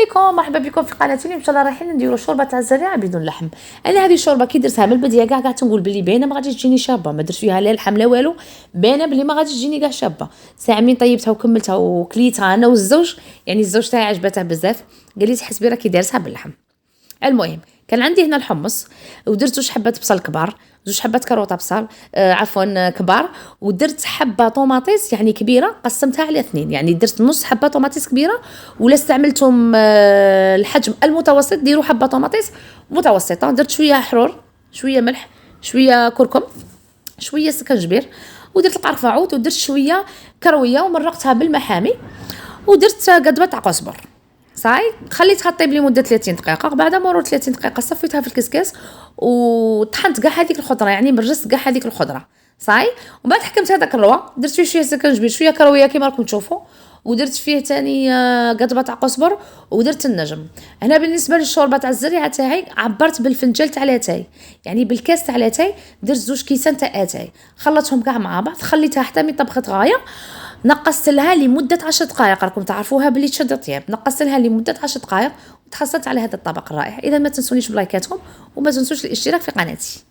عليكم، مرحبا بكم في قناتي. اليوم ان شاء الله رايحين نديروا شوربه تاع الزريعه بدون لحم. انا هذه الشوربه كي درتها من البدايه كاع تنقول بلي باينه ما غاديش تجيني شابه، ما درت فيها لا لحم لا والو، باينه بلي ما غاديش تجيني كاع شابه. ساعه من طيبتها وكملتها وكليتها انا والزوج، يعني الزوج تاعي عجبته بزاف، قال لي تحسبي راكي دارتها باللحم. المهم كان عندي هنا الحمص، ودرت 2 حبات بصل كبار، 2 حبات كاروطه بصل عفوا كبار، ودرت حبه طوماطيس يعني كبيره قسمتها على 2، يعني درت نص حبه طوماطيس كبيره، ولا استعملتم الحجم المتوسط ديروا حبه طوماطيس متوسطه. درت شويه حرور، شويه ملح، شويه كركم، شويه سكنجبير، ودرت القرفه عود، ودرت شويه كرويه ومرقتها بالمحامي، ودرت قدبه تاع قزبر. صاي خليتها طيب لمده 30 دقيقه. بعد مرور 30 دقيقه صفيتها في الكسكاس وطحنت كاع هذيك الخضره، يعني برجست كاع هذيك الخضره. صاي ومن بعد حكمت هذاك الروا، درت فيه شويه سكنجبير، شويه كرويه كيما راكم تشوفوا، ودرت فيه تاني قطبه تاع قزبر، ودرت النجم. هنا بالنسبه للشوربه تاع الزريعه تاعي عبرت بالفنجال تاع لاتاي، يعني بالكاس تاع لاتاي، درت 2 كيسان تاع اتاي، خلطتهم كاع مع بعض، خليتها حتى مي طبخت غايه، نقصت لها لمده 10 دقائق. راكم تعرفوها بلي تشد طياب، نقصت لها لمده 10 دقائق وتحصلت على هذا الطبق الرائع. اذا ما تنسونيش بلايكاتكم وما تنسوش الاشتراك في قناتي.